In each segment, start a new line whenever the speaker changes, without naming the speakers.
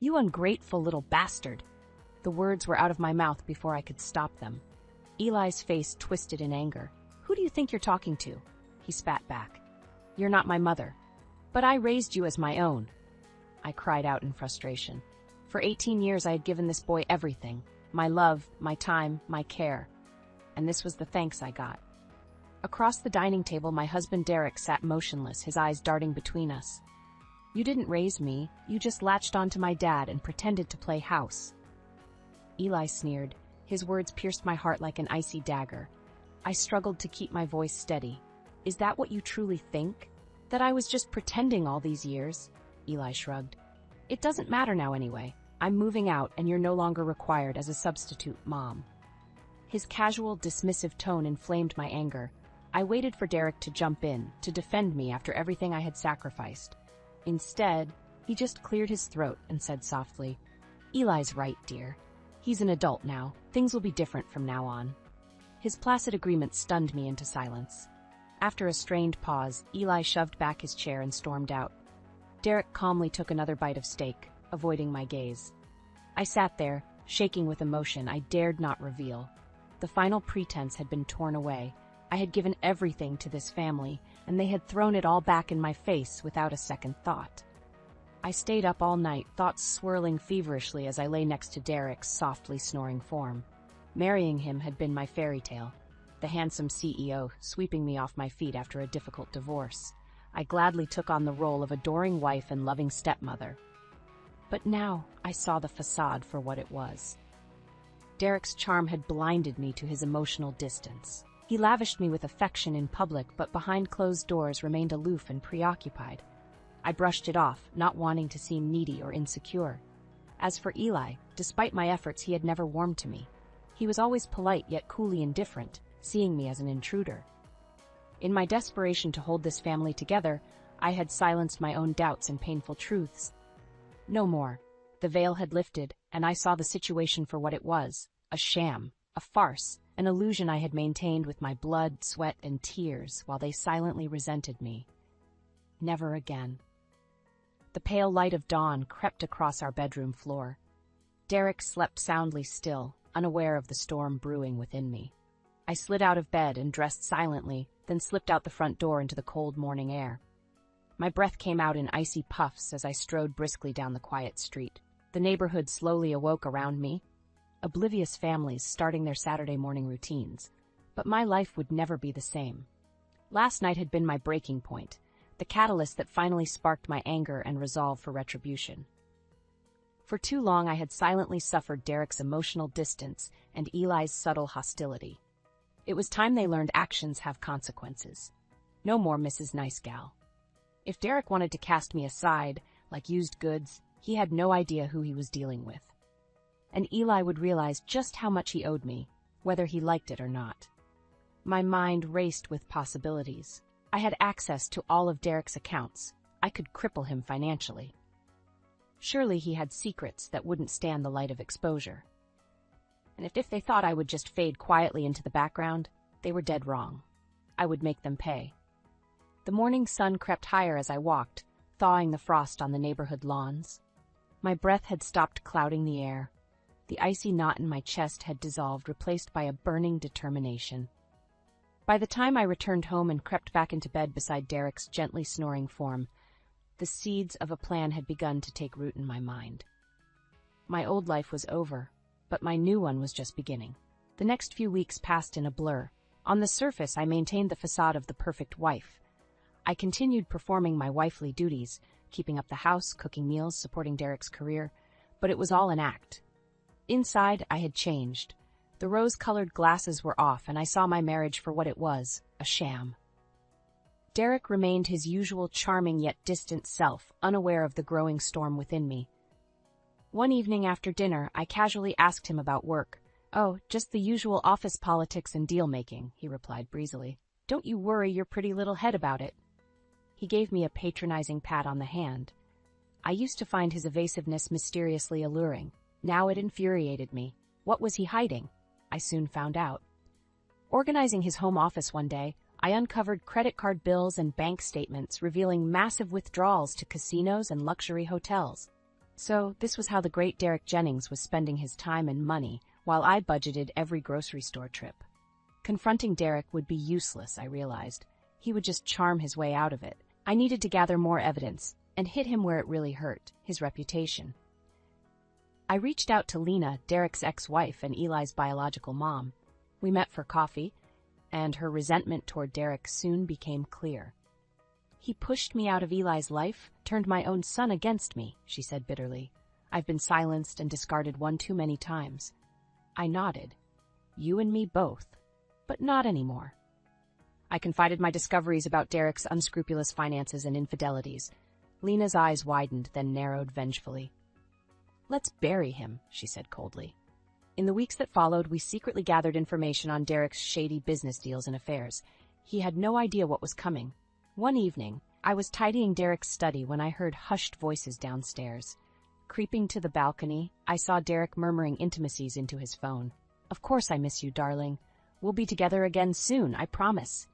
You ungrateful little bastard. The words were out of my mouth before I could stop them. Eli's face twisted in anger. Who do you think you're talking to? He spat back. You're not my mother. But I raised you as my own. I cried out in frustration. For 18 years I had given this boy everything. My love, my time, my care. And this was the thanks I got. Across the dining table, my husband Derek sat motionless, his eyes darting between us. You didn't raise me, you just latched onto my dad and pretended to play house. Eli sneered. His words pierced my heart like an icy dagger. I struggled to keep my voice steady. Is that what you truly think? That I was just pretending all these years? Eli shrugged. It doesn't matter now anyway. I'm moving out and you're no longer required as a substitute mom. His casual, dismissive tone inflamed my anger. I waited for Derek to jump in, to defend me after everything I had sacrificed. Instead, he just cleared his throat and said softly, Eli's right, dear. He's an adult now. Things will be different from now on. His placid agreement stunned me into silence. After a strained pause, Eli shoved back his chair and stormed out. Derek calmly took another bite of steak, avoiding my gaze. I sat there, shaking with emotion I dared not reveal. The final pretense had been torn away. I had given everything to this family, and they had thrown it all back in my face without a second thought. I stayed up all night, thoughts swirling feverishly as I lay next to Derek's softly snoring form. Marrying him had been my fairy tale, the handsome CEO sweeping me off my feet after a difficult divorce. I gladly took on the role of adoring wife and loving stepmother. But now I saw the facade for what it was. Derek's charm had blinded me to his emotional distance. He lavished me with affection in public, but behind closed doors remained aloof and preoccupied. I brushed it off, not wanting to seem needy or insecure. As for Eli, despite my efforts, he had never warmed to me. He was always polite yet coolly indifferent, seeing me as an intruder. In my desperation to hold this family together, I had silenced my own doubts and painful truths. No more. The veil had lifted, and I saw the situation for what it was, a sham, a farce, an illusion I had maintained with my blood, sweat, and tears while they silently resented me. Never again. The pale light of dawn crept across our bedroom floor. Derek slept soundly still, unaware of the storm brewing within me. I slid out of bed and dressed silently, then slipped out the front door into the cold morning air. My breath came out in icy puffs as I strode briskly down the quiet street. The neighborhood slowly awoke around me, oblivious families starting their Saturday morning routines. But my life would never be the same. Last night had been my breaking point, the catalyst that finally sparked my anger and resolve for retribution. For too long I had silently suffered Derek's emotional distance and Eli's subtle hostility. It was time they learned actions have consequences. No more Mrs. Nice Gal. If Derek wanted to cast me aside, like used goods, he had no idea who he was dealing with. And Eli would realize just how much he owed me, whether he liked it or not. My mind raced with possibilities. I had access to all of Derek's accounts. I could cripple him financially. Surely he had secrets that wouldn't stand the light of exposure. And if they thought I would just fade quietly into the background, they were dead wrong. I would make them pay. The morning sun crept higher as I walked, thawing the frost on the neighborhood lawns. My breath had stopped clouding the air. The icy knot in my chest had dissolved, replaced by a burning determination. By the time I returned home and crept back into bed beside Derek's gently snoring form, the seeds of a plan had begun to take root in my mind. My old life was over, but my new one was just beginning. The next few weeks passed in a blur. On the surface, I maintained the facade of the perfect wife. I continued performing my wifely duties, keeping up the house, cooking meals, supporting Derek's career, but it was all an act. Inside, I had changed. The rose-colored glasses were off, and I saw my marriage for what it was, a sham. Derek remained his usual charming yet distant self, unaware of the growing storm within me. One evening after dinner, I casually asked him about work. "Oh, just the usual office politics and deal-making," he replied breezily. "Don't you worry your pretty little head about it." He gave me a patronizing pat on the hand. I used to find his evasiveness mysteriously alluring. Now it infuriated me. What was he hiding? I soon found out. Organizing his home office one day, I uncovered credit card bills and bank statements revealing massive withdrawals to casinos and luxury hotels. So, this was how the great Derek Jennings was spending his time and money, while I budgeted every grocery store trip. Confronting Derek would be useless, I realized. He would just charm his way out of it. I needed to gather more evidence and hit him where it really hurt, his reputation. I reached out to Lena, Derek's ex-wife and Eli's biological mom. We met for coffee, and her resentment toward Derek soon became clear. "He pushed me out of Eli's life, turned my own son against me," she said bitterly. "I've been silenced and discarded one too many times." I nodded. "You and me both. But not anymore." I confided my discoveries about Derek's unscrupulous finances and infidelities. Lena's eyes widened, then narrowed vengefully. "Let's bury him," she said coldly. In the weeks that followed, we secretly gathered information on Derek's shady business deals and affairs. He had no idea what was coming. One evening, I was tidying Derek's study when I heard hushed voices downstairs. Creeping to the balcony, I saw Derek murmuring intimacies into his phone. "Of course I miss you, darling. We'll be together again soon, I promise."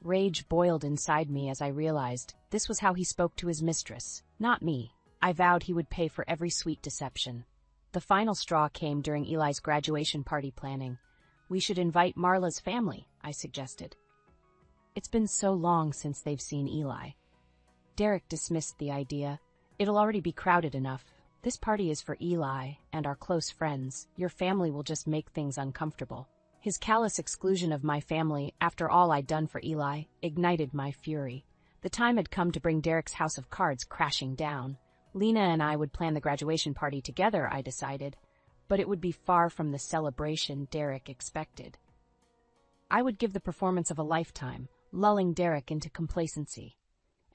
Rage boiled inside me as I realized this was how he spoke to his mistress, not me. I vowed he would pay for every sweet deception. The final straw came during Eli's graduation party planning. "We should invite Marla's family," I suggested. "It's been so long since they've seen Eli." Derek dismissed the idea. "It'll already be crowded enough. This party is for Eli and our close friends. Your family will just make things uncomfortable." His callous exclusion of my family, after all I'd done for Eli, ignited my fury. The time had come to bring Derek's house of cards crashing down. Lena and I would plan the graduation party together, I decided, but it would be far from the celebration Derek expected. I would give the performance of a lifetime, lulling Derek into complacency.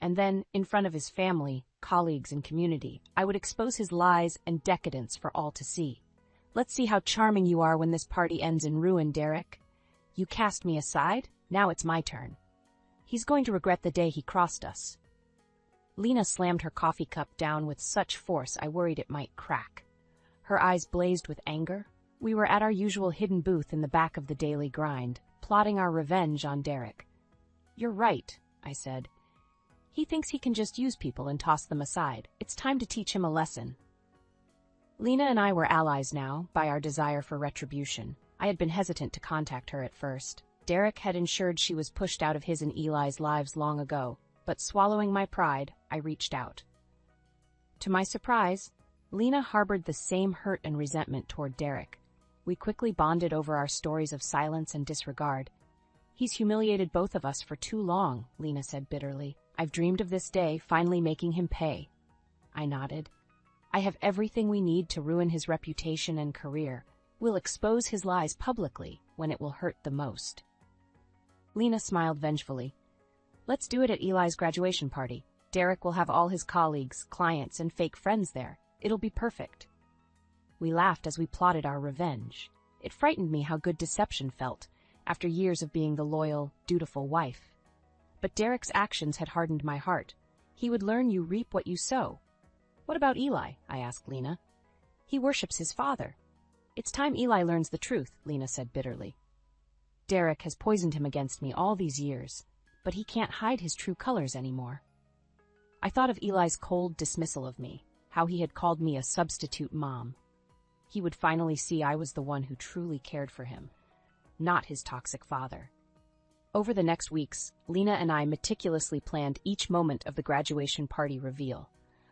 And then, in front of his family, colleagues, and community, I would expose his lies and decadence for all to see. "Let's see how charming you are when this party ends in ruin, Derek. You cast me aside, now it's my turn. He's going to regret the day he crossed us." Lena slammed her coffee cup down with such force I worried it might crack. Her eyes blazed with anger. We were at our usual hidden booth in the back of the Daily Grind, plotting our revenge on Derek. "You're right," I said. "He thinks he can just use people and toss them aside. It's time to teach him a lesson." Lena and I were allies now, by our desire for retribution. I had been hesitant to contact her at first. Derek had ensured she was pushed out of his and Eli's lives long ago, but swallowing my pride, I reached out. To my surprise, Lena harbored the same hurt and resentment toward Derek. We quickly bonded over our stories of silence and disregard. "He's humiliated both of us for too long," Lena said bitterly. "I've dreamed of this day, finally making him pay." I nodded. "I have everything we need to ruin his reputation and career. We'll expose his lies publicly when it will hurt the most." Lena smiled vengefully. "Let's do it at Eli's graduation party. Derek will have all his colleagues, clients, and fake friends there. It'll be perfect." We laughed as we plotted our revenge. It frightened me how good deception felt, after years of being the loyal, dutiful wife. But Derek's actions had hardened my heart. He would learn you reap what you sow. "What about Eli?" I asked Lena. "He worships his father." "It's time Eli learns the truth," Lena said bitterly. "Derek has poisoned him against me all these years, but he can't hide his true colors anymore." I thought of Eli's cold dismissal of me, how he had called me a substitute mom. He would finally see I was the one who truly cared for him, not his toxic father. Over the next weeks, Lena and I meticulously planned each moment of the graduation party reveal.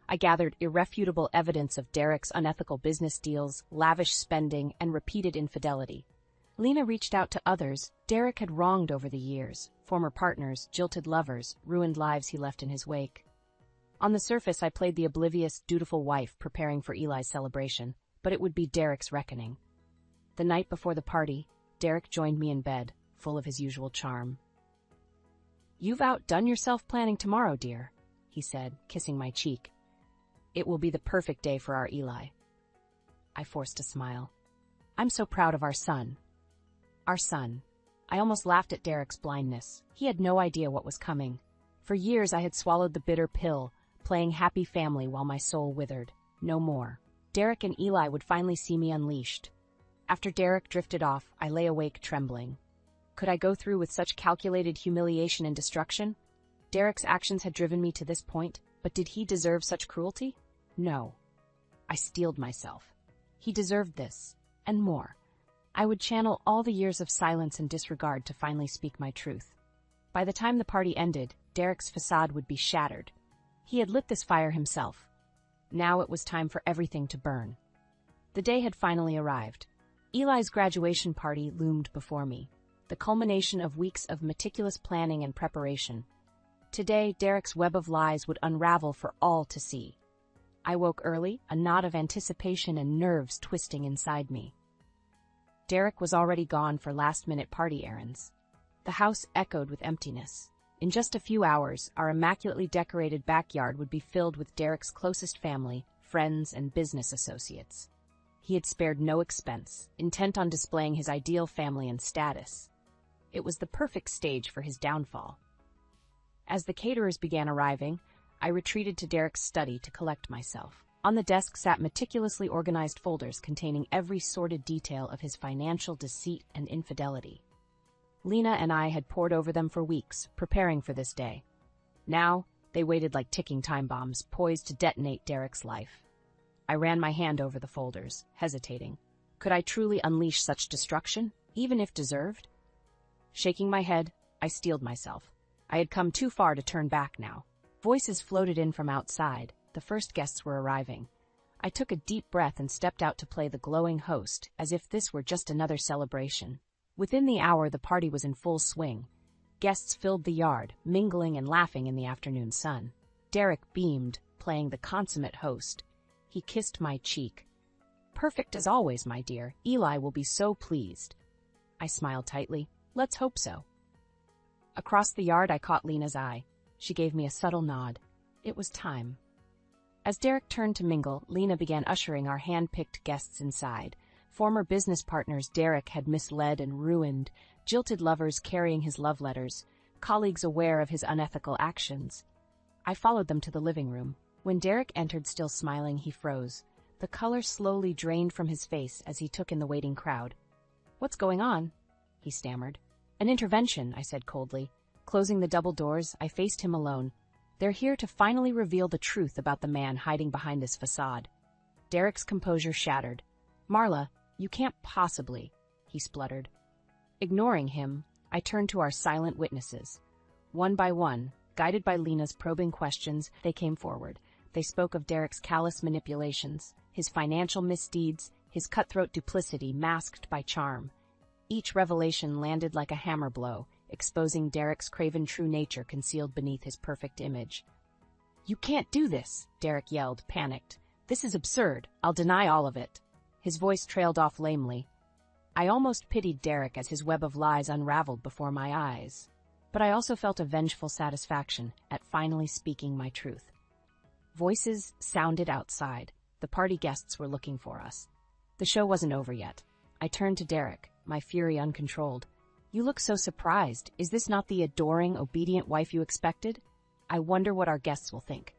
I gathered irrefutable evidence of Derek's unethical business deals, lavish spending, and repeated infidelity. Lena reached out to others Derek had wronged over the years, former partners, jilted lovers, ruined lives he left in his wake. On the surface, I played the oblivious, dutiful wife preparing for Eli's celebration, but it would be Derek's reckoning. The night before the party, Derek joined me in bed, full of his usual charm. "You've outdone yourself planning tomorrow, dear," he said, kissing my cheek. "It will be the perfect day for our Eli." I forced a smile. "I'm so proud of our son." Our son. I almost laughed at Derek's blindness. He had no idea what was coming. For years I had swallowed the bitter pill, playing happy family while my soul withered. No more. Derek and Eli would finally see me unleashed. After Derek drifted off, I lay awake trembling. Could I go through with such calculated humiliation and destruction? Derek's actions had driven me to this point, but did he deserve such cruelty? No. I steeled myself. He deserved this, and more. I would channel all the years of silence and disregard to finally speak my truth. By the time the party ended, Derek's facade would be shattered. He had lit this fire himself. Now it was time for everything to burn. The day had finally arrived. Eli's graduation party loomed before me, the culmination of weeks of meticulous planning and preparation. Today, Derek's web of lies would unravel for all to see. I woke early, a knot of anticipation and nerves twisting inside me. Derek was already gone for last-minute party errands. The house echoed with emptiness. In just a few hours, our immaculately decorated backyard would be filled with Derek's closest family, friends, and business associates. He had spared no expense, intent on displaying his ideal family and status. It was the perfect stage for his downfall. As the caterers began arriving, I retreated to Derek's study to collect myself. On the desk sat meticulously organized folders containing every sordid detail of his financial deceit and infidelity. Lena and I had pored over them for weeks, preparing for this day. Now, they waited like ticking time bombs, poised to detonate Derek's life. I ran my hand over the folders, hesitating. Could I truly unleash such destruction, even if deserved? Shaking my head, I steeled myself. I had come too far to turn back now. Voices floated in from outside. The first guests were arriving. I took a deep breath and stepped out to play the glowing host, as if this were just another celebration. Within the hour, the party was in full swing. Guests filled the yard, mingling and laughing in the afternoon sun. Derek beamed, playing the consummate host. He kissed my cheek. "Perfect as always, my dear. Eli will be so pleased." I smiled tightly. "Let's hope so." Across the yard, I caught Lena's eye. She gave me a subtle nod. It was time. As Derek turned to mingle, Lena began ushering our hand-picked guests inside. Former business partners Derek had misled and ruined, jilted lovers carrying his love letters, colleagues aware of his unethical actions. I followed them to the living room. When Derek entered, still smiling, he froze. The color slowly drained from his face as he took in the waiting crowd. "What's going on?" he stammered. "An intervention," I said coldly. Closing the double doors, I faced him alone. "They're here to finally reveal the truth about the man hiding behind this facade." Derek's composure shattered. "Marla, you can't possibly," he spluttered. Ignoring him, I turned to our silent witnesses. One by one, guided by Lena's probing questions, they came forward. They spoke of Derek's callous manipulations, his financial misdeeds, his cutthroat duplicity masked by charm. Each revelation landed like a hammer blow, exposing Derek's craven true nature concealed beneath his perfect image. "You can't do this," Derek yelled, panicked. "This is absurd. I'll deny all of it." His voice trailed off lamely. I almost pitied Derek as his web of lies unraveled before my eyes. But I also felt a vengeful satisfaction at finally speaking my truth. Voices sounded outside. The party guests were looking for us. The show wasn't over yet. I turned to Derek, my fury uncontrolled. "You look so surprised. Is this not the adoring, obedient wife you expected? I wonder what our guests will think."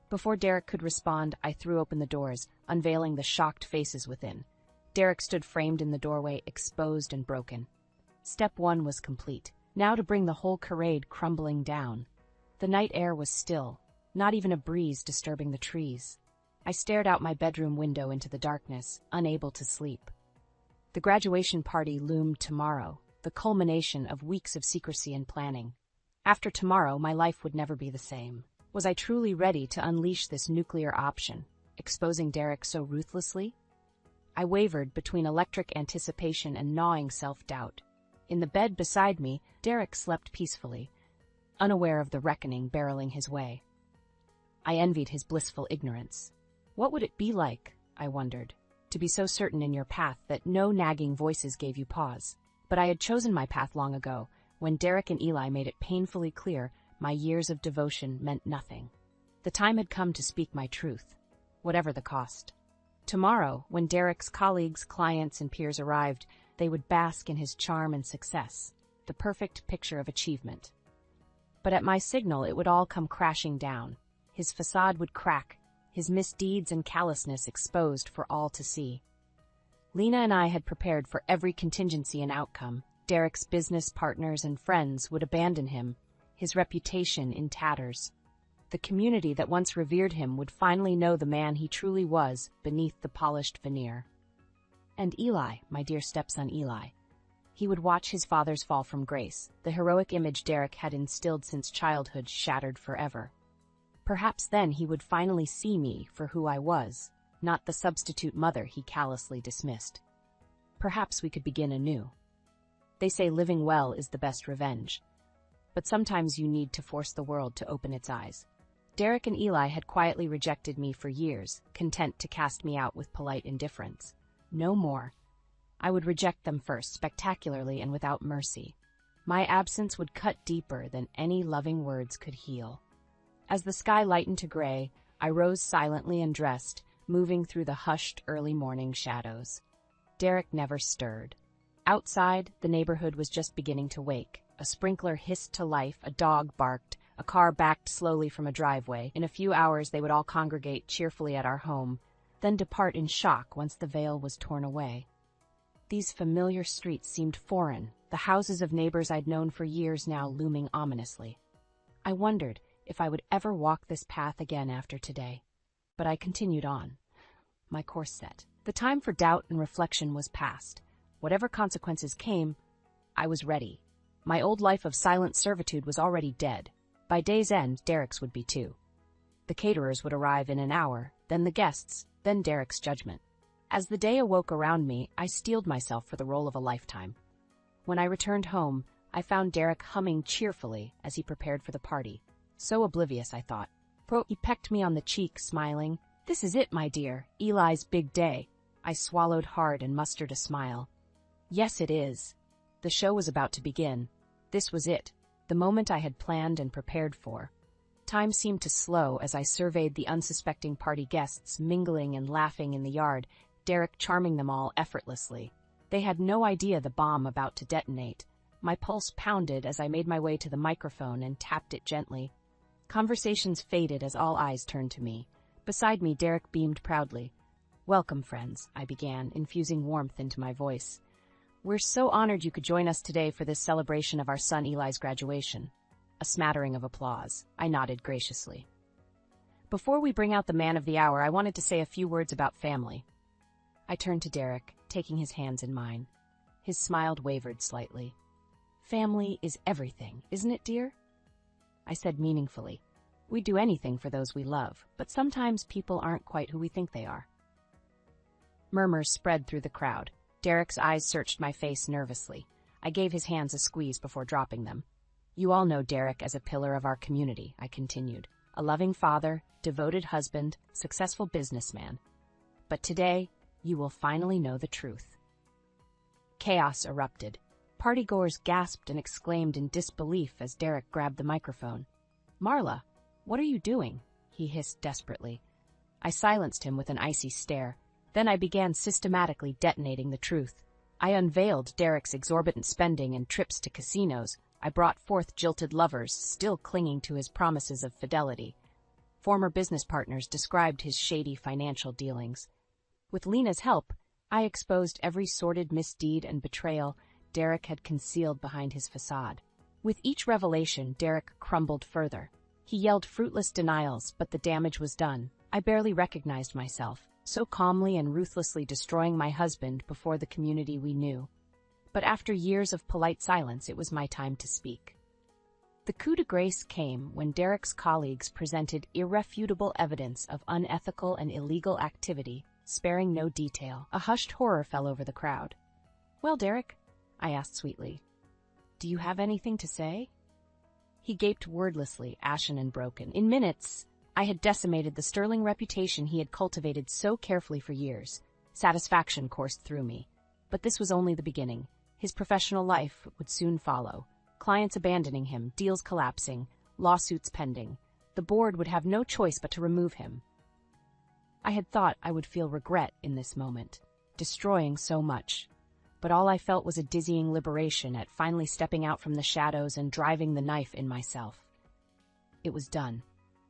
Before Derek could respond, I threw open the doors, unveiling the shocked faces within. Derek stood framed in the doorway, exposed and broken. Step one was complete. Now to bring the whole charade crumbling down. The night air was still, not even a breeze disturbing the trees. I stared out my bedroom window into the darkness, unable to sleep. The graduation party loomed tomorrow, the culmination of weeks of secrecy and planning. After tomorrow, my life would never be the same. Was I truly ready to unleash this nuclear option, exposing Derek so ruthlessly? I wavered between electric anticipation and gnawing self-doubt. In the bed beside me, Derek slept peacefully, unaware of the reckoning barreling his way. I envied his blissful ignorance. What would it be like, I wondered, to be so certain in your path that no nagging voices gave you pause? But I had chosen my path long ago, when Derek and Eli made it painfully clear my years of devotion meant nothing. The time had come to speak my truth, whatever the cost. Tomorrow, when Derek's colleagues, clients, and peers arrived, they would bask in his charm and success, the perfect picture of achievement. But at my signal, it would all come crashing down. His facade would crack, his misdeeds and callousness exposed for all to see. Lena and I had prepared for every contingency and outcome. Derek's business partners and friends would abandon him, his reputation in tatters. The community that once revered him would finally know the man he truly was beneath the polished veneer. And Eli, my dear stepson Eli. He would watch his father's fall from grace, the heroic image Derek had instilled since childhood shattered forever. Perhaps then he would finally see me for who I was, not the substitute mother he callously dismissed. Perhaps we could begin anew. They say living well is the best revenge. But sometimes you need to force the world to open its eyes. Derek and Eli had quietly rejected me for years, content to cast me out with polite indifference. No more. I would reject them first, spectacularly and without mercy. My absence would cut deeper than any loving words could heal. As the sky lightened to gray, I rose silently and dressed, moving through the hushed early morning shadows. Derek never stirred. Outside, the neighborhood was just beginning to wake. A sprinkler hissed to life, a dog barked, a car backed slowly from a driveway. In a few hours, they would all congregate cheerfully at our home, then depart in shock once the veil was torn away. These familiar streets seemed foreign, the houses of neighbors I'd known for years now looming ominously. I wondered if I would ever walk this path again after today. But I continued on, my course set. The time for doubt and reflection was past. Whatever consequences came, I was ready. My old life of silent servitude was already dead. By day's end, Derek's would be too. The caterers would arrive in an hour, then the guests, then Derek's judgment. As the day awoke around me, I steeled myself for the role of a lifetime. When I returned home, I found Derek humming cheerfully as he prepared for the party. So oblivious, I thought. He pecked me on the cheek, smiling. "This is it, my dear, Eli's big day." I swallowed hard and mustered a smile. Yes, it is. The show was about to begin. This was it, the moment I had planned and prepared for. Time seemed to slow as I surveyed the unsuspecting party guests mingling and laughing in the yard, Derek charming them all effortlessly. They had no idea the bomb about to detonate. My pulse pounded as I made my way to the microphone and tapped it gently. Conversations faded as all eyes turned to me. Beside me, Derek beamed proudly. "Welcome, friends," I began, infusing warmth into my voice. "We're so honored you could join us today for this celebration of our son Eli's graduation." A smattering of applause. I nodded graciously. "Before we bring out the man of the hour, I wanted to say a few words about family." I turned to Derek, taking his hands in mine. His smile wavered slightly. "Family is everything, isn't it, dear?" I said meaningfully. "We'd do anything for those we love, but sometimes people aren't quite who we think they are." Murmurs spread through the crowd. Derek's eyes searched my face nervously. I gave his hands a squeeze before dropping them. "You all know Derek as a pillar of our community," I continued. "A loving father, devoted husband, successful businessman. But today, you will finally know the truth." Chaos erupted. Partygoers gasped and exclaimed in disbelief as Derek grabbed the microphone. "Marla, what are you doing?" he hissed desperately. I silenced him with an icy stare. Then I began systematically detonating the truth. I unveiled Derek's exorbitant spending and trips to casinos. I brought forth jilted lovers, still clinging to his promises of fidelity. Former business partners described his shady financial dealings. With Lena's help, I exposed every sordid misdeed and betrayal Derek had concealed behind his facade. With each revelation, Derek crumbled further. He yelled fruitless denials, but the damage was done. I barely recognized myself, so calmly and ruthlessly destroying my husband before the community we knew. But after years of polite silence, it was my time to speak. The coup de grace came when Derek's colleagues presented irrefutable evidence of unethical and illegal activity, sparing no detail. A hushed horror fell over the crowd. "Well, Derek," I asked sweetly, "do you have anything to say?" He gaped wordlessly, ashen and broken. In minutes, I had decimated the sterling reputation he had cultivated so carefully for years. Satisfaction coursed through me. But this was only the beginning. His professional life would soon follow. Clients abandoning him, deals collapsing, lawsuits pending. The board would have no choice but to remove him. I had thought I would feel regret in this moment, destroying so much. But all I felt was a dizzying liberation at finally stepping out from the shadows and driving the knife in myself. It was done.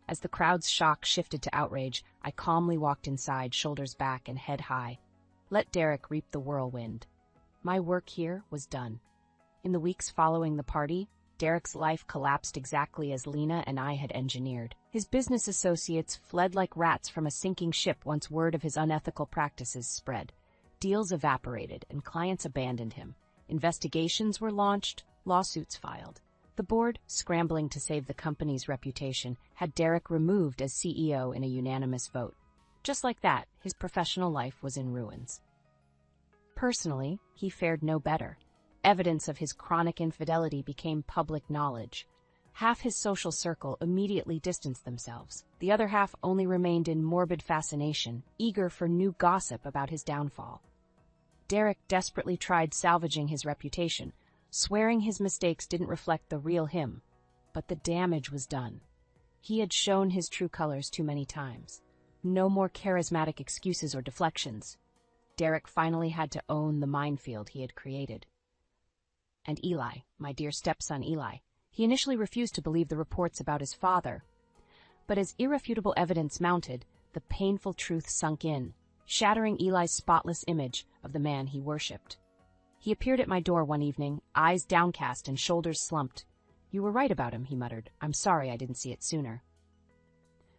As the crowd's shock shifted to outrage, I calmly walked inside, shoulders back and head high. Let Derek reap the whirlwind. My work here was done. In the weeks following the party, Derek's life collapsed exactly as Lena and I had engineered. His business associates fled like rats from a sinking ship once word of his unethical practices spread. Deals evaporated and clients abandoned him. Investigations were launched, lawsuits filed. The board, scrambling to save the company's reputation, had Derek removed as CEO in a unanimous vote. Just like that, his professional life was in ruins. Personally, he fared no better. Evidence of his chronic infidelity became public knowledge. Half his social circle immediately distanced themselves. The other half only remained in morbid fascination, eager for new gossip about his downfall. Derek desperately tried salvaging his reputation, swearing his mistakes didn't reflect the real him. But the damage was done. He had shown his true colors too many times. No more charismatic excuses or deflections. Derek finally had to own the minefield he had created. And Eli, my dear stepson Eli, he initially refused to believe the reports about his father. But as irrefutable evidence mounted, the painful truth sunk in, shattering Eli's spotless image of the man he worshipped. He appeared at my door one evening, eyes downcast and shoulders slumped. "You were right about him," he muttered. "I'm sorry I didn't see it sooner."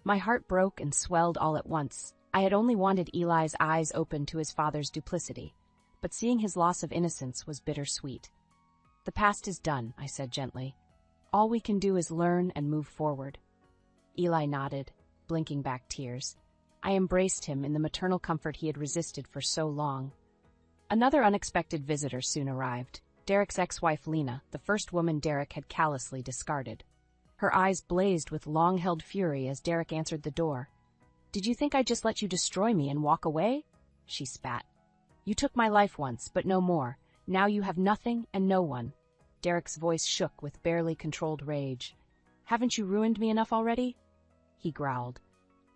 My heart broke and swelled all at once. I had only wanted Eli's eyes open to his father's duplicity, but seeing his loss of innocence was bittersweet. "The past is done," I said gently. "All we can do is learn and move forward." Eli nodded, blinking back tears. I embraced him in the maternal comfort he had resisted for so long. Another unexpected visitor soon arrived, Derek's ex-wife Lena, the first woman Derek had callously discarded. Her eyes blazed with long-held fury as Derek answered the door. "Did you think I'd just let you destroy me and walk away?" she spat. "You took my life once, but no more. Now you have nothing and no one." Derek's voice shook with barely controlled rage. "Haven't you ruined me enough already?" He growled.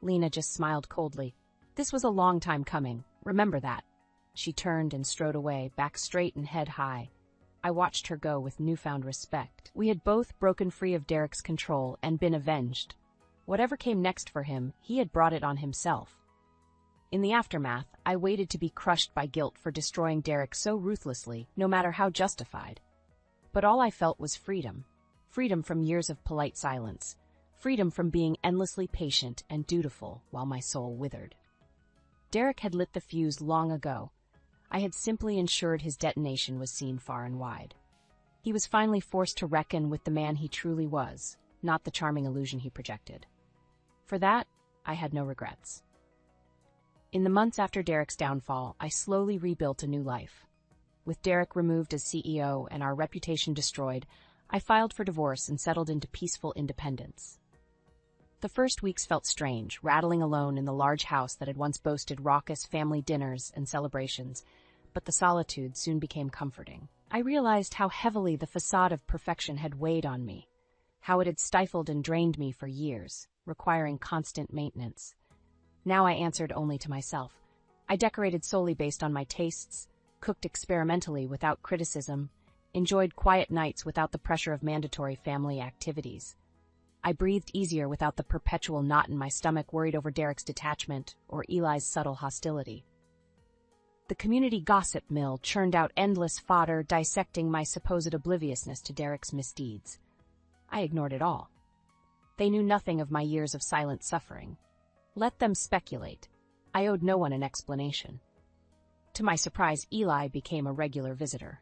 Lena just smiled coldly. "This was a long time coming. Remember that." She turned and strode away, back straight and head high. I watched her go with newfound respect. We had both broken free of Derek's control and been avenged. Whatever came next for him, he had brought it on himself. In the aftermath, I waited to be crushed by guilt for destroying Derek so ruthlessly, no matter how justified. But all I felt was freedom. Freedom from years of polite silence. Freedom from being endlessly patient and dutiful while my soul withered. Derek had lit the fuse long ago. I had simply ensured his detonation was seen far and wide. He was finally forced to reckon with the man he truly was, not the charming illusion he projected. For that, I had no regrets. In the months after Derek's downfall, I slowly rebuilt a new life. With Derek removed as CEO and our reputation destroyed, I filed for divorce and settled into peaceful independence. The first weeks felt strange, rattling alone in the large house that had once boasted raucous family dinners and celebrations, but the solitude soon became comforting. I realized how heavily the facade of perfection had weighed on me, how it had stifled and drained me for years, requiring constant maintenance. Now I answered only to myself. I decorated solely based on my tastes, cooked experimentally without criticism, enjoyed quiet nights without the pressure of mandatory family activities. I breathed easier without the perpetual knot in my stomach worried over Derek's detachment or Eli's subtle hostility. The community gossip mill churned out endless fodder dissecting my supposed obliviousness to Derek's misdeeds. I ignored it all. They knew nothing of my years of silent suffering. Let them speculate. I owed no one an explanation. To my surprise, Eli became a regular visitor.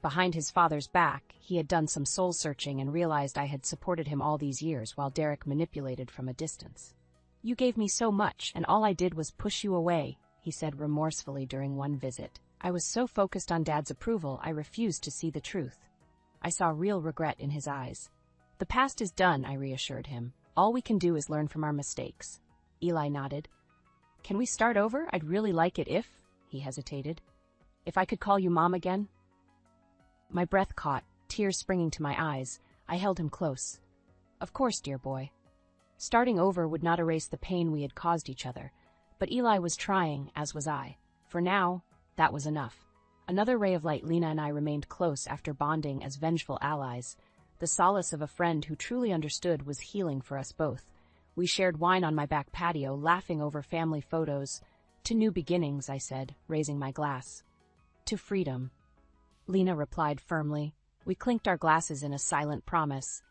Behind his father's back, he had done some soul-searching and realized I had supported him all these years while Derek manipulated from a distance. "You gave me so much, and all I did was push you away," he said remorsefully during one visit. "I was so focused on Dad's approval, I refused to see the truth." I saw real regret in his eyes. "The past is done," I reassured him. "All we can do is learn from our mistakes." Eli nodded. "Can we start over? I'd really like it if—" he hesitated. "If I could call you Mom again?" My breath caught, tears springing to my eyes. I held him close. "Of course, dear boy." Starting over would not erase the pain we had caused each other, but Eli was trying, as was I. For now, that was enough. Another ray of light. Lena and I remained close after bonding as vengeful allies. The solace of a friend who truly understood was healing for us both. We shared wine on my back patio, laughing over family photos. "To new beginnings," I said, raising my glass. "To freedom." Lena replied firmly, We clinked our glasses in a silent promise.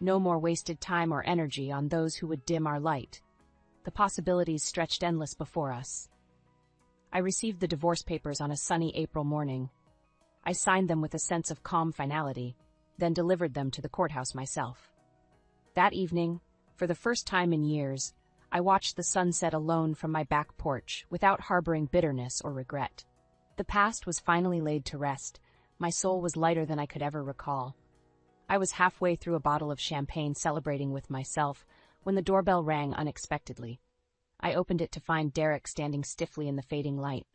No more wasted time or energy on those who would dim our light. The possibilities stretched endless before us. I received the divorce papers on a sunny April morning. I signed them with a sense of calm finality, then delivered them to the courthouse myself. That evening, for the first time in years, I watched the sunset alone from my back porch without harboring bitterness or regret. The past was finally laid to rest. My soul was lighter than I could ever recall. I was halfway through a bottle of champagne celebrating with myself when the doorbell rang unexpectedly. I opened it to find Derek standing stiffly in the fading light.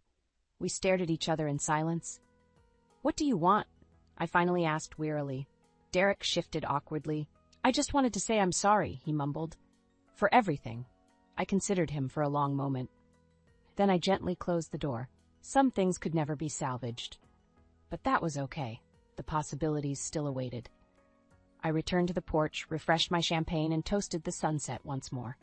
We stared at each other in silence. "What do you want?" I finally asked wearily. Derek shifted awkwardly. "I just wanted to say I'm sorry," he mumbled. "For everything." I considered him for a long moment. Then I gently closed the door. Some things could never be salvaged. But that was okay. The possibilities still awaited. I returned to the porch, refreshed my champagne, and toasted the sunset once more.